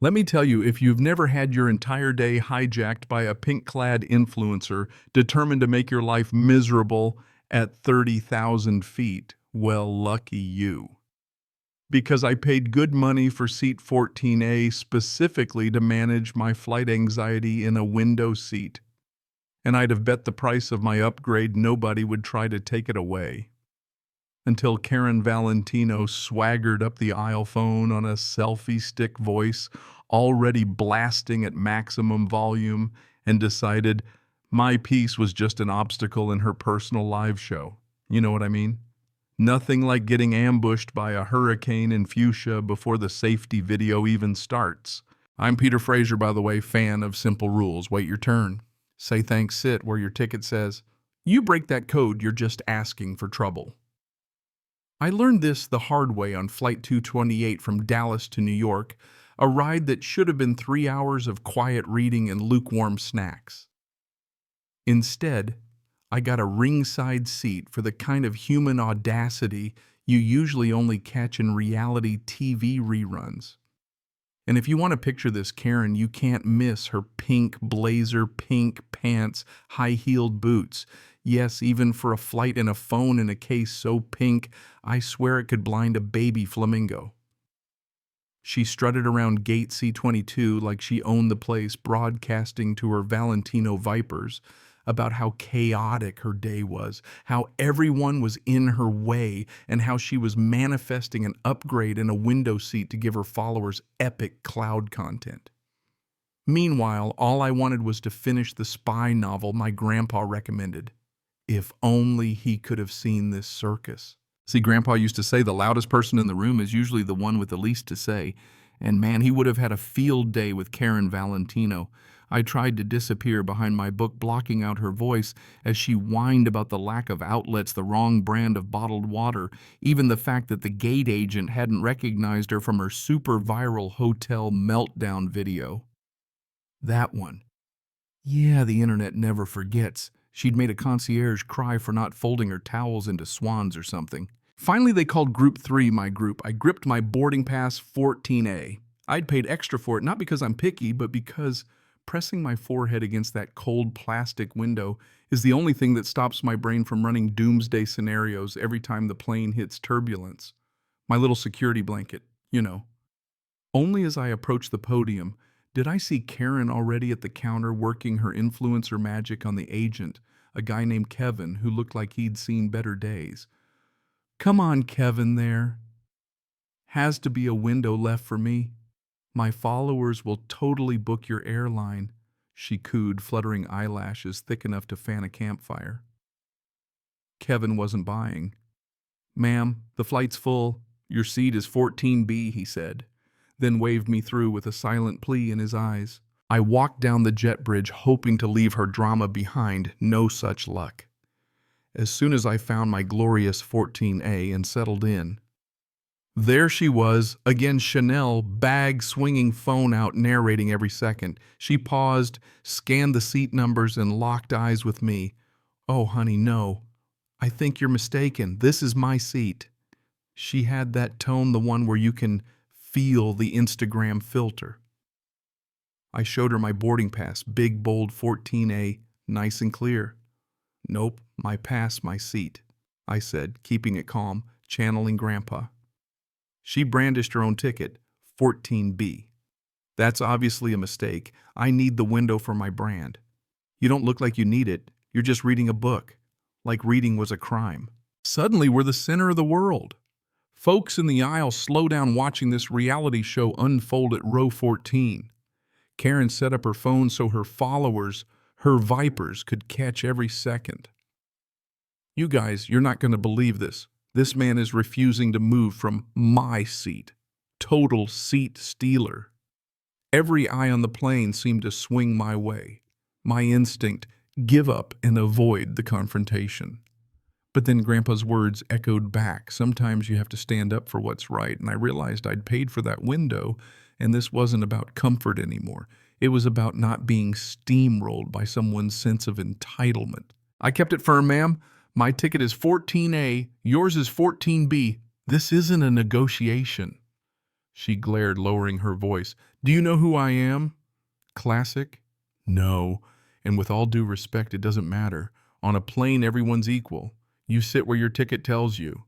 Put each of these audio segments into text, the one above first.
Let me tell you, if you've never had your entire day hijacked by a pink-clad influencer determined to make your life miserable at 30,000 feet, well, lucky you. Because I paid good money for seat 14A specifically to manage my flight anxiety in a window seat. And I'd have bet the price of my upgrade nobody would try to take it away. Until Karen Valentino swaggered up the aisle phone on a selfie stick voice, already blasting at maximum volume, and decided my piece was just an obstacle in her personal live show. You know what I mean? Nothing like getting ambushed by a hurricane in fuchsia before the safety video even starts. I'm Peter Fraser, by the way, fan of simple rules. Wait your turn. Say thanks, sit where your ticket says. You break that code, you're just asking for trouble. I learned this the hard way on Flight 228 from Dallas to New York, a ride that should have been 3 hours of quiet reading and lukewarm snacks. Instead, I got a ringside seat for the kind of human audacity you usually only catch in reality TV reruns. And if you want to picture this Karen, you can't miss her pink blazer, pink pants, high-heeled boots. Yes, even for a flight and a phone in a case so pink, I swear it could blind a baby flamingo. She strutted around gate C-22 like she owned the place, broadcasting to her Valentino Vipers about how chaotic her day was, how everyone was in her way, and how she was manifesting an upgrade in a window seat to give her followers epic cloud content. Meanwhile, all I wanted was to finish the spy novel my grandpa recommended. If only he could have seen this circus. See, Grandpa used to say the loudest person in the room is usually the one with the least to say. And man, he would have had a field day with Karen Valentino. I tried to disappear behind my book, blocking out her voice as she whined about the lack of outlets, the wrong brand of bottled water, even the fact that the gate agent hadn't recognized her from her super viral hotel meltdown video. That one. Yeah, the internet never forgets. She'd made a concierge cry for not folding her towels into swans or something. Finally, they called Group 3 my group. I gripped my boarding pass 14A. I'd paid extra for it, not because I'm picky, but because pressing my forehead against that cold plastic window is the only thing that stops my brain from running doomsday scenarios every time the plane hits turbulence. My little security blanket, you know. Only as I approached the podium did I see Karen already at the counter working her influencer magic on the agent, a guy named Kevin who looked like he'd seen better days. Come on, Kevin there. Has to be a window left for me. My followers will totally book your airline, she cooed, fluttering eyelashes thick enough to fan a campfire. Kevin wasn't buying. Ma'am, the flight's full. Your seat is 14B, he said, then waved me through with a silent plea in his eyes. I walked down the jet bridge hoping to leave her drama behind, no such luck. As soon as I found my glorious 14A and settled in, there she was, again Chanel, bag swinging phone out, narrating every second. She paused, scanned the seat numbers, and locked eyes with me. Oh, honey, no. I think you're mistaken. This is my seat. She had that tone, the one where you can feel the Instagram filter. I showed her my boarding pass, big, bold 14A, nice and clear. Nope, my pass, my seat, I said, keeping it calm, channeling Grandpa. She brandished her own ticket, 14B. That's obviously a mistake. I need the window for my brand. You don't look like you need it. You're just reading a book. Like reading was a crime. Suddenly, we're the center of the world. Folks in the aisle slow down watching this reality show unfold at row 14. Karen set up her phone so her followers, her vipers, could catch every second. You guys, you're not going to believe this. This man is refusing to move from my seat. Total seat stealer. Every eye on the plane seemed to swing my way. My instinct, give up and avoid the confrontation. But then Grandpa's words echoed back. Sometimes you have to stand up for what's right. And I realized I'd paid for that window, and this wasn't about comfort anymore. It was about not being steamrolled by someone's sense of entitlement. I kept it firm, ma'am. My ticket is 14A. Yours is 14B. This isn't a negotiation. She glared, lowering her voice. Do you know who I am? Classic? No. And with all due respect, it doesn't matter. On a plane, everyone's equal. You sit where your ticket tells you.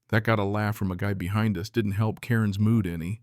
That got a laugh from a guy behind us. Didn't help Karen's mood any.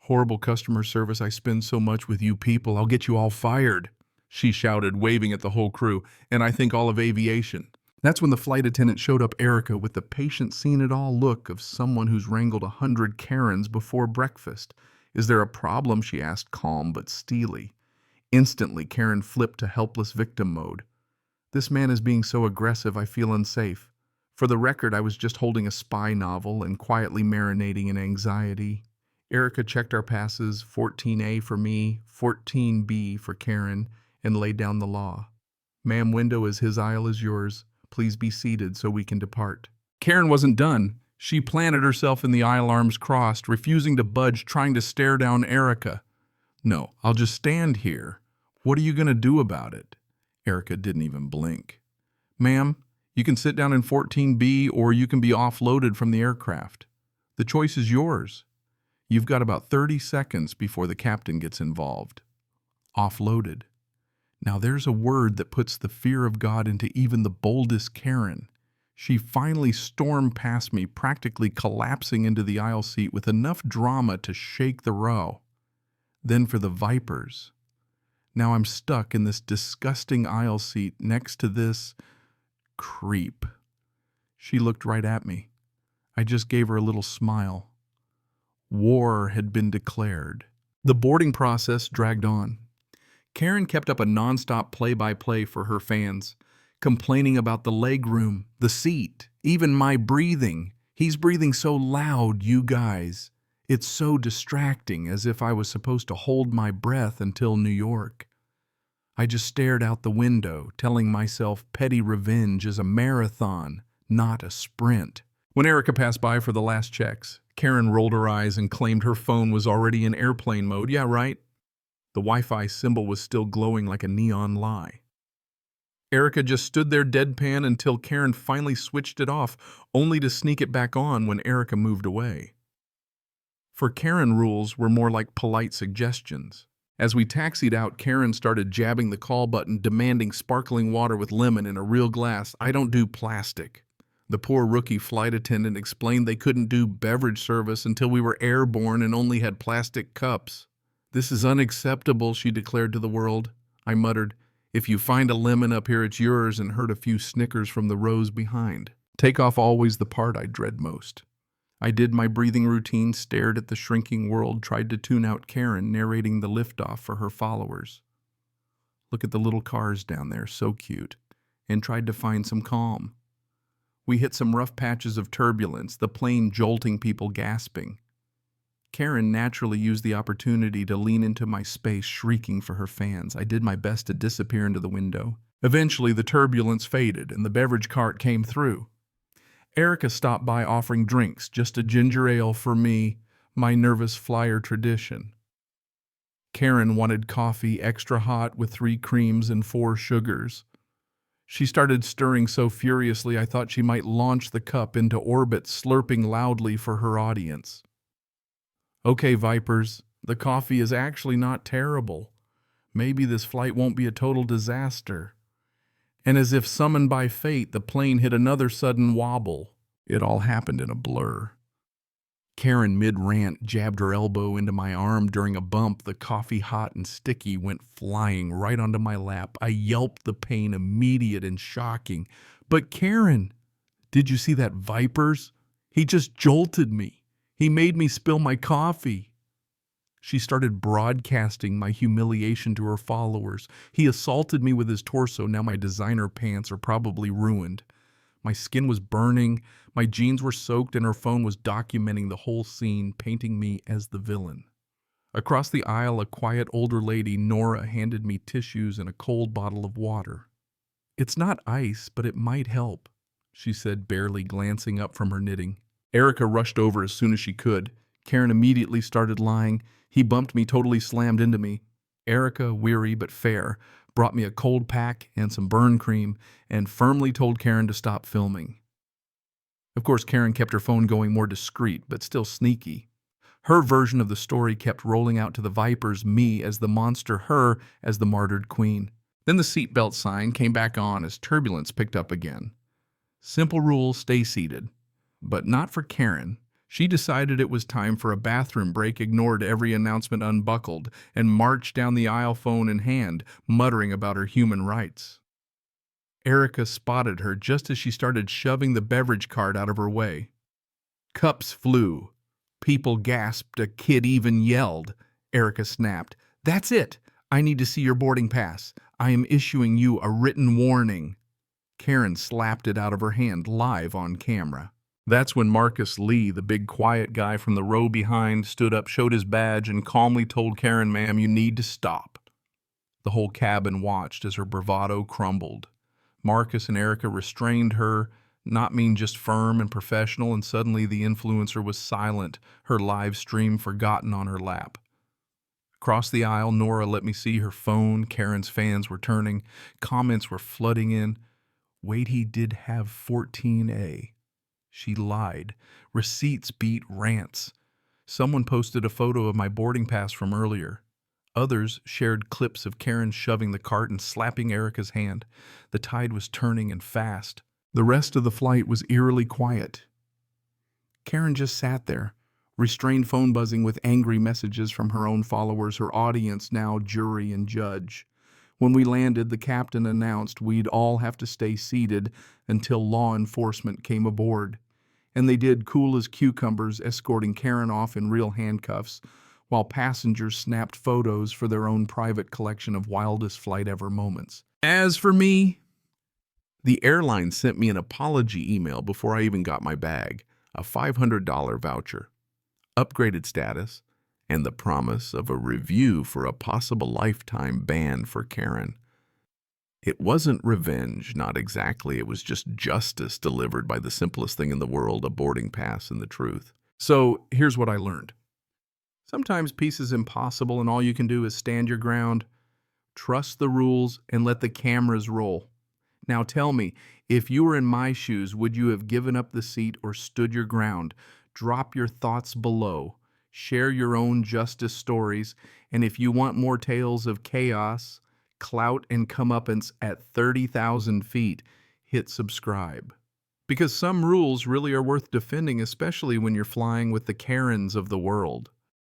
Horrible customer service. I spend so much with you people. I'll get you all fired, she shouted, waving at the whole crew, and I think all of aviation. That's when the flight attendant showed up, Erica, with the patient seen-it-all look of someone who's wrangled 100 Karens before breakfast. Is there a problem? She asked, calm but steely. Instantly, Karen flipped to helpless victim mode. This man is being so aggressive, I feel unsafe. For the record, I was just holding a spy novel and quietly marinating in anxiety. Erica checked our passes, 14A for me, 14B for Karen, and laid down the law. Ma'am, window is his aisle is yours. Please be seated so we can depart. Karen wasn't done. She planted herself in the aisle, arms crossed, refusing to budge, trying to stare down Erica. No, I'll just stand here. What are you going to do about it? Erica didn't even blink. Ma'am, you can sit down in 14B or you can be offloaded from the aircraft. The choice is yours. You've got about 30 seconds before the captain gets involved. Offloaded. Now there's a word that puts the fear of God into even the boldest Karen. She finally stormed past me, practically collapsing into the aisle seat with enough drama to shake the row. Then for the Vipers. Now I'm stuck in this disgusting aisle seat next to this creep. She looked right at me. I just gave her a little smile. War had been declared. The boarding process dragged on. Karen kept up a nonstop play-by-play for her fans, complaining about the legroom, the seat, even my breathing. He's breathing so loud, you guys. It's so distracting, as if I was supposed to hold my breath until New York. I just stared out the window, telling myself petty revenge is a marathon, not a sprint. When Erica passed by for the last checks, Karen rolled her eyes and claimed her phone was already in airplane mode. Yeah, right. The Wi-Fi symbol was still glowing like a neon lie. Erica just stood there deadpan until Karen finally switched it off, only to sneak it back on when Erica moved away. For Karen, rules were more like polite suggestions. As we taxied out, Karen started jabbing the call button, demanding sparkling water with lemon in a real glass. I don't do plastic. The poor rookie flight attendant explained they couldn't do beverage service until we were airborne and only had plastic cups. This is unacceptable, she declared to the world. I muttered, if you find a lemon up here, it's yours, and heard a few snickers from the rows behind. Take off always the part I dread most. I did my breathing routine, stared at the shrinking world, tried to tune out Karen, narrating the liftoff for her followers. Look at the little cars down there, so cute, and tried to find some calm. We hit some rough patches of turbulence, the plane jolting, people gasping. Karen naturally used the opportunity to lean into my space, shrieking for her fans. I did my best to disappear into the window. Eventually, the turbulence faded, and the beverage cart came through. Erica stopped by offering drinks, just a ginger ale for me, my nervous flyer tradition. Karen wanted coffee extra hot with 3 creams and 4 sugars. She started stirring so furiously I thought she might launch the cup into orbit, slurping loudly for her audience. Okay, Vipers, the coffee is actually not terrible. Maybe this flight won't be a total disaster. And as if summoned by fate, the plane hit another sudden wobble. It all happened in a blur. Karen, mid-rant, jabbed her elbow into my arm during a bump. The coffee, hot and sticky, went flying right onto my lap. I yelped, the pain immediate and shocking. But Karen, did you see that Vipers? He just jolted me. He made me spill my coffee. She started broadcasting my humiliation to her followers. He assaulted me with his torso. Now my designer pants are probably ruined. My skin was burning, my jeans were soaked, and her phone was documenting the whole scene, painting me as the villain. Across the aisle, a quiet older lady, Nora, handed me tissues and a cold bottle of water. It's not ice, but it might help, she said, barely glancing up from her knitting. Erica rushed over as soon as she could. Karen immediately started lying. He bumped me, totally slammed into me. Erica, weary but fair, brought me a cold pack and some burn cream and firmly told Karen to stop filming. Of course, Karen kept her phone going, more discreet, but still sneaky. Her version of the story kept rolling out to the Vipers, me as the monster, her as the martyred queen. Then the seatbelt sign came back on as Turbulence picked up again. Simple rule, stay seated. But not for Karen. She decided it was time for a bathroom break, ignored every announcement, unbuckled, and marched down the aisle, phone in hand, muttering about her human rights. Erica spotted her just as she started shoving the beverage cart out of her way. Cups flew. People gasped. A kid even yelled. Erica snapped. "That's it! I need to see your boarding pass. I am issuing you a written warning." Karen slapped it out of her hand live on camera. That's when Marcus Lee, the big quiet guy from the row behind, stood up, showed his badge, and calmly told Karen, "Ma'am, you need to stop." The whole cabin watched as her bravado crumbled. Marcus and Erica restrained her, not mean just firm and professional, and suddenly the influencer was silent, her live stream forgotten on her lap. Across the aisle, Nora let me see her phone. Karen's fans were turning. Comments were flooding in. Wait, he did have 14A. She lied. Receipts beat rants. Someone posted a photo of my boarding pass from earlier. Others shared clips of Karen shoving the cart and slapping Erica's hand. The tide was turning and fast. The rest of the flight was eerily quiet. Karen just sat there, restrained phone buzzing with angry messages from her own followers, her audience now jury and judge. When we landed, the captain announced we'd all have to stay seated until law enforcement came aboard. And they did, cool as cucumbers, escorting Karen off in real handcuffs, while passengers snapped photos for their own private collection of wildest flight ever moments. As for me, the airline sent me an apology email before I even got my bag, a $500 voucher, upgraded status, and the promise of a review for a possible lifetime ban for Karen. It wasn't revenge, not exactly. It was just justice delivered by the simplest thing in the world, a boarding pass and the truth. So here's what I learned. Sometimes peace is impossible and all you can do is stand your ground, trust the rules, and let the cameras roll. Now tell me, if you were in my shoes, would you have given up the seat or stood your ground? Drop your thoughts below. Share your own justice stories. And if you want more tales of chaos, clout, and comeuppance at 30,000 feet, hit subscribe. Because some rules really are worth defending, especially when you're flying with the Karens of the world.